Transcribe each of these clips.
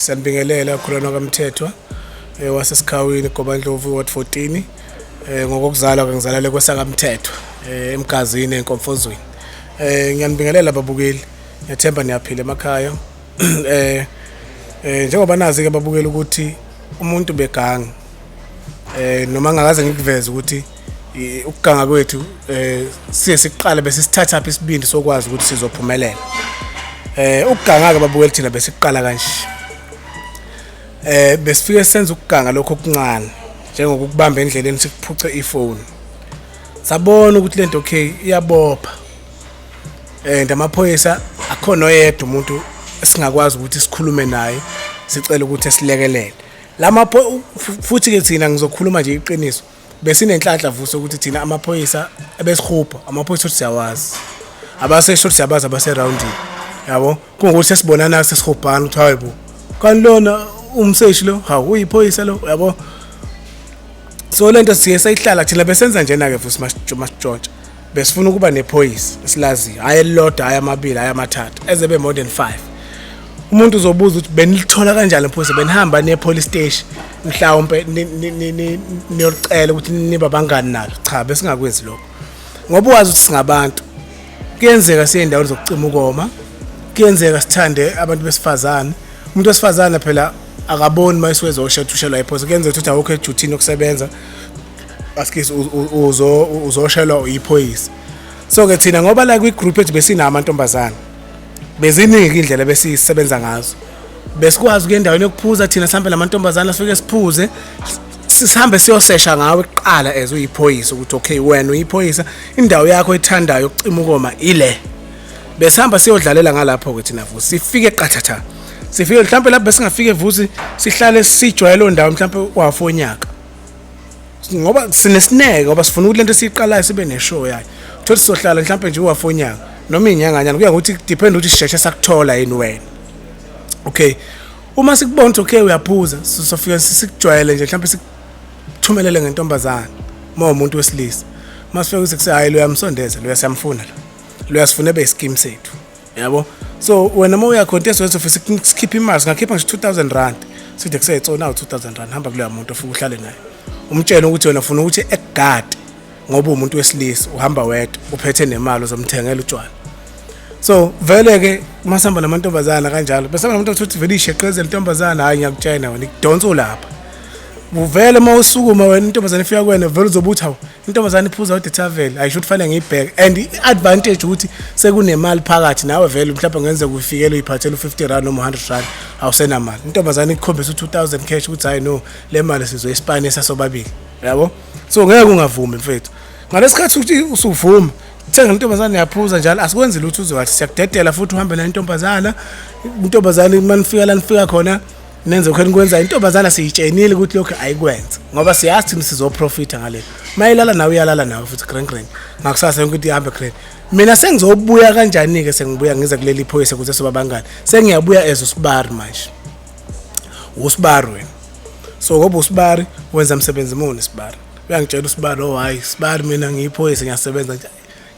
Sanibingelela khulana kaMthethwa wasesikhawini Gobandlovu Ward 14 ngokuzalwa ngizalale kweSakaMthethwa eMgazini eNkomfozweni. Ngiyanibingelela babukeli, ngiyathemba niyaphila emakhaya. Njengoba nazi ke babukeli ukuthi umuntu beganga noma ngakaze ngikuveze ukuthi ukuganga kwethu siye siqala bese sithatha apha isibindi sokwazi ukuthi sizophumelela. Ukuganga ke babukeli thina bese siqala kanje. Besifike senza ukuganga lokho okuncane njengokubamba endleleni sikuphuce ifoni. Sabona ukuthi lento okay iyabopha. Amaphoyisa akhona oyedwa umuntu esingakwazi ukuthi sikhulume naye sicela ukuthi esilekelele. Futhi ke thina ngizokhuluma nje iqiniso. Besinenhlanhla vuso ukuthi thina amaphoyisa ebesihupha, amaphoyisa ukuthi siyawazi. Abasesho ukuthi siyabaza abase round. Yabo? Kungukuthi sesibonana sesihubhana ukuthi hayibo. Kanilona umseshi lo, hawu uyiphoyisa lo, yabo? So lento siye sayihlala thina besenza njena ke futhi masitshontsha. Besifuna ukuba nephoyisa esilazi, hayi elilodwa, hayi amabili, hayi amathathu, ezebe more than 5. Umuntu uzobuza ukuthi benilithola kanjani lephoyisa, benihamba nepolice station mhlawumbe niyocela ukuthi niba bangani nalo. Cha, besingakwenzi lokho. Ngoba uwazi ukuthi singabantu. Kuyenzeka siye endaweni zokucima ukoma. Kuyenzeka sithande abantu besifazane. Umuntu wesifazane phela akaboni mayisiweza ushethushela iphoyisa. Kuyenzeka ukuthi awukho ejutini yokusebenza. Askisi uzoshelwa iphoyisa. So ke thina ngoba la kwi group ethu besinamantombazana. Beziningi indlela besisebenza ngazo. Besikwazi ke endaweni yokuphuza thina sihambe lamantombazana sifike siphuze. Sihambe siyosesha ngawe eqala as uyiphoyisa ukuthi okay wena uyiphoyisa indawo yakho ethandayo yokucima ukoma ile. Besihamba siyodlalela ngalapho ke thina futhi sifike qathatha. Sifike mhlawumbe lapho besingafike vuthi sihlale sijwayele lo ndawo mhlawumbe wafonyaka. Ngoba sinesineke ngoba sifuna ukuthi lento siyiqalayo sibe neshow yayo. Uthi sizohlala mhlawumbe nje wafonyaka noma inyanga kuya ukuthi depend ukuthi sisheshe sakuthola yini wena. Okay. Uma sikubona ukuthi okay uyaphuza sofika sikujwayele nje mhlawumbe sikuthumelele ngentombazana uma umuntu wesilisa. Masifika ukuthi kusahayi lo yamsondeza lo yasiyamfuna lo. Lo yasifuna ebe scheme sethu. Yabo? So wena uma uya contest wethu ofisa sikhipha imali singakhipha nje 2000 rand. Sithi kuseyitsona 2000 rand hamba kuloya muntu ofuna uhlale naye. Umtshela ukuthi wena ufuna ukuthi ekugade ngoba umuntu wesilisa uhamba wedwa uphethe nemali uzomthengela utshwala. So vele ke masihamba namantombazana kanjalo bese abantu ukuthi vele isheqezela intombazana hayi ngiyakutshela wena ikudonsa lapha. Uvele mawusukuma wena intombazana ifika kuwena vele uzobuthi hawo intombazana iphuza ude travel ayisho kufanele ngiyibheke and advantage ukuthi sekunemali phakathi nawe vele mhlawumbe ngenze kufikele uyiphathele u50 rand noma 100 rand awusenamali intombazana ikukhombisa u2000 cash ukuthi hayi no le mali sizoyispine sasobabili yabo. So ngeke ungavumi mfethu ngalesikhathi ukuthi usuvuma thenga intombazana yaphuza njalo asikwenzi lutho uzowathi siyakudedela futhi uhambe na intombazana manifika la nifika khona nenze ukho nikwenza intombazana siyitshenile ukuthi lokho ayikwenza ngoba siyazi thina sizoprofita ngale mayilala nawe uyalala nawe futhi green ngakusasa ukuthi ihambe green. Mina sengizobuya kanjani ke sengibuya ngize kuleli phoyisa ukuthi sobabangani sengiyabuya ezusibari manje usibari wena. So ngoba usibari wenza umsebenzi muni sibari uyangitshela usibari oh hayi sibari mina ngiyiphoyisa ngiyasebenza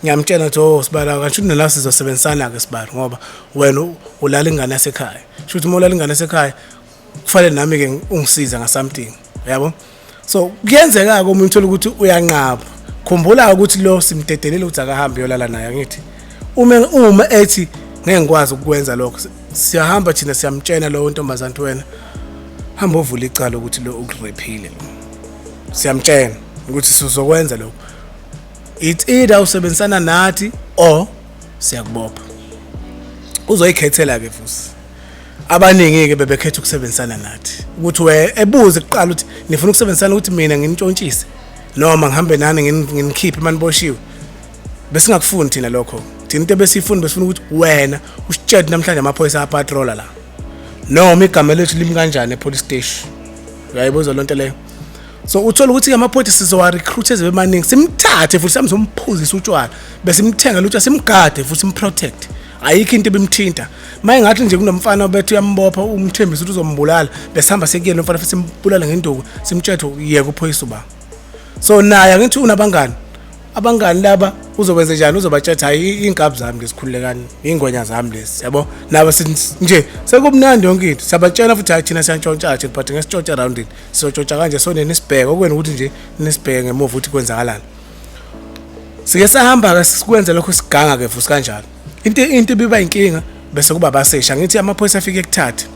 ngiyamtshela ukuthi oh sibari akasho nala sizosebenzisana ke sibari ngoba wena ulala ingane yasekhaya shuthi uma ulala ingane yasekhaya kufanele nami ke ungisiza ngasamthing yabo. So kuyenzeka ke umuntu uthola ukuthi uyanqaba khumbula ukuthi lo simdedelele ukuthi akahambe yolala naye ngithi uma ethi ngeke ngikwazi ukwenza lokho siyahamba thina siyamtshena lo ntombazana wena hamba uvula icala ukuthi lo ukurephile siyamtshena ukuthi sizokwenza lokho it's either usebenzisana nathi or siyakubopha uzoyikhethela ke futhi. Abaningi ke bebekhetha ukusebenzisana nathi ukuthi ebuze kuqala ukuthi nifuna ukusebenzisana ukuthi mina ngintshontshise noma ngihambe nani nginikhiphe maniboshiwe bese ngakufuni thina lokho thina into besifuna besifuna ukuthi wena usitshele namhlanje amaphoyisa apatrola la noma igama lethu limi kanjani epolice station uyayibuza lonto leyo. So uthola ukuthi amaphoyisa sizowa recruit ezebemaningi simthathe futhi samzomphuzisa utshwala bese simthenga lutho simgade futhi simprotect ayikho into ebimthinta maye ngathi nje kunomfana obethu uyambopha umthembisa ukuthi uzombulala besihamba sekuyena umfana futhi simbulala ngenduku simthetho yeke uphoyisa uba. So naye ngithi unabangani abangani laba uzokwenza njani uzobatshatha hayi inkabi zami lesikhululekani ingwenya zami lesi yabo nabo nje sekumnandi yonke into siyabatshela futhi hayi thina siyantshontsha nje but ngesitshontsha around sizotshontsha kanje sonke nisibheke okwena ukuthi nje nisibheke ngemuva ukuthi kwenzakalani sike sahamba ke sikwenza lokho siganga ke futhi kanjalo into biba inkinga bese kuba abasesha ngithi amaphoyisa afike ekuthatha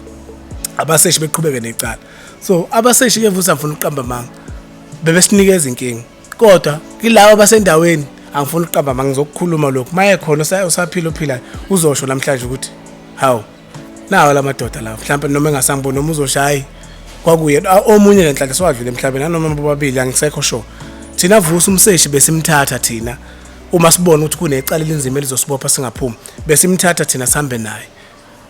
abaseshi beqhubeke necala so abaseshi ke futhi afuna uqamba manga bebesinikeza inkinga kodwa kilabo abasendaweni angifuna uqamba manga ngizokukhuluma lokho maye khona usaphila ophilayo uzosho namhlanje ukuthi hawu nawo lamadoda la mhlawumbe noma engasangibona noma uzoshayi kwakuye omunye lenhlanhla swadlula emhlabeni nanoma bobabili angisekho sure thina vusa umseshi besimthatha thina uma sibona ukuthi kunecala elinzima elizosibopha singaphumi besimthatha thina sambe naye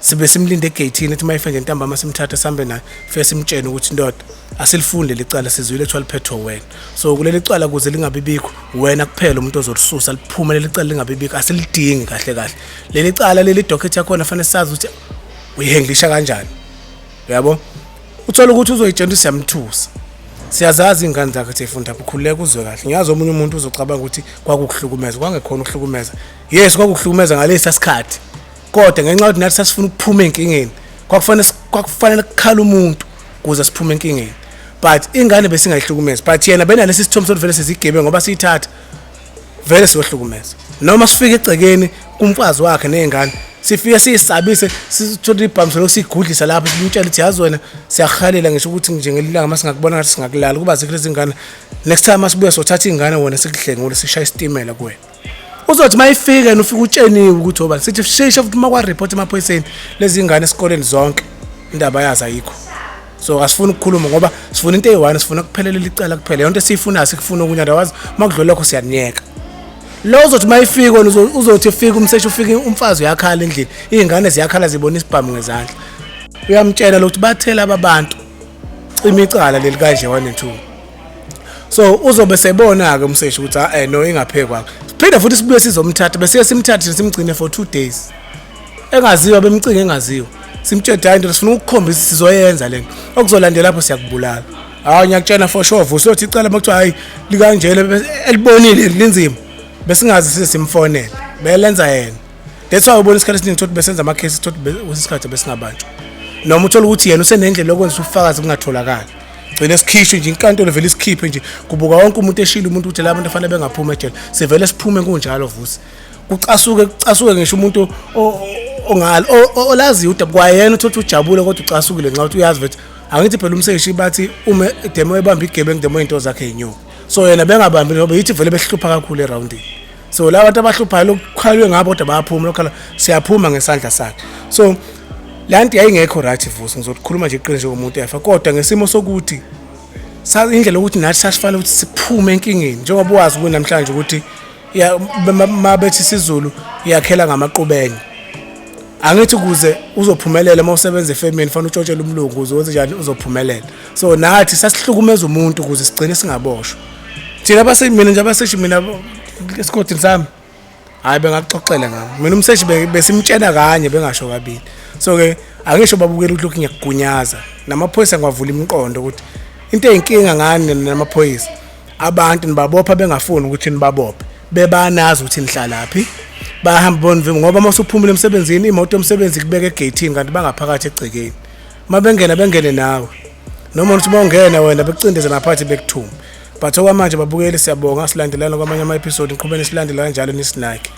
sibe simlinde egate ethi mayifenje ntambama simthatha sambe naye fese simtshene ukuthi ndoda asilifunde licala sizwile ethwala phetho wena so kuleli cala kuze lingabibikho wena kuphela umuntu ozorisusa liphume leli cala lingabibikho asilidingi kahle kahle leli cala leli docket yakho nafanele sazi ukuthi uyihenglisha kanjani yabo uthola ukuthi uzoyitshela siyamthusa siyazazi ingane zakhe ezifunda ukukhululeka uzwe kahle ngiyazi omunye umuntu uzocabanga ukuthi kwakuhlukumeza kwangekhona ukuhlukumeza yes kwakuhlukumeza ngalesi sikhathi kodwa ngenxa yokuthi nathi sasifuna ukuphuma enkingeni kwakufanele kukhala umuntu kuze siphume enkingeni but ingane besingayihlukumeza but yena benalesi sithombe sokuthi vele sizigebe ngoba siyithatha vele siyohlukumeza noma sifike egcekeni kumfazi wakhe nezingane sifike siyisabise sithola ibhamso lokusigudlisa lapho simtshela ukuthi yazi wena siyahalela ngisho ukuthi njengelilanga masingakubona ngathi singakulala kuba zikho lezi ngane next time masibuya sothatha ingane wona sikuhlenge sishaya isitimela kuwena uzothi mayifika and ufika utsheniwe ukuthi oba sithi shesha futhi uma kwa report emaphoyiseni lezi ngane esikoleni zonke indaba yazi ayikho so asifuna ukukhuluma ngoba sifuna into eyi1 sifuna kuphelele licala kuphela yonke esifuna sikufuna okunya ndawazi makudlula lokho siyaniyeka lo uzothi mayifika uzothi ufika umseshi ufika umfazi uyakhala endlini izingane ziyakhala zibona isibhamu ngezandla uyamtshela ukuthi bathela ababantu imicala leli kanje 1 and 2 so uzobe sebona ke umseshi ukuthi no ingaphekwa phela futhi sibuye sizomthatha bese simthathe simgcine for 2 days engaziwa bemcinga engaziwa simtshela into sifuna ukukhombisa sizoyenza lento okuzolandela lapho siyakubulala hayi ngiyakutshela for sure vuso uthi icala makuthiwa hayi likanjele elibonile linzima besingazi sisimfonela belenza yena that's why ubona isikhathi esiningi ukuthi besenza ama cases ukuthi wesikhathi besingabantu noma uthola ukuthi yena usenendlela lokwenza ufakazi kungatholakala gcina sikhishwe nje inkantolo vele isikhiphe nje kubuka wonke umuntu eshila umuntu uthi la abantu afanele bengaphuma ejele sivele siphume kunjalo vusi kucasuke ngisho umuntu ongalo olazi udaba kwayena uthi ujabule kodwa ucasukile nxa uthi uyazi ukuthi angithi phela umseshi bathi uma demo ebamba igebengu demo into zakhe inyoko so yena bengabambi ngoba yithi vele behlupha kakhulu eroundini so la bantu abahluphayo lokukhalwe ngabo kodwa bayaphuma lokhala siyaphuma ngesandla sakhe so lanti yayingekho right vusi ngizokukhuluma nje iqiniso komuntu efa kodwa ngesimo sokuthi indlela ukuthi nathi sasifanele ukuthi siphume enkingeni njengoba wazi ukuthi namhlanje ukuthi mabethi isiZulu iyakhela ngamaqubenge angithi kuze uzophumelela uma usebenza efemini fanele utshotshele umlungu uzowenza njani uzophumelela so nathi sasihlukumeza umuntu kuze sigcine singaboshwa thina mina nje abaseshi mina esigodini sami hayi bengaxoxela ngami mina umseshi besimtshela kanye bengasho kabili so ke angisho babukela ukuthi lokhu ngiyakugunyaza namaphoyisa ngwavula imiqondo ukuthi into eyinkinga ngani namaphoyisa abantu nibabopha bengafuni ukuthi nibabophe bebanazi ukuthi nihlalaphi bahamba bonvimu ngoba masuphumile emsebenzini imoto yomsebenzi kubeka egateini kanti bangaphakathi egcekeni bengene nawe noma uthi bongena wena bekucindeze naphathi bekuthuma but okwamanje babukeli siyabonga silandelana kwamanye ama episode iqhubeni silandela kanjalo nisinake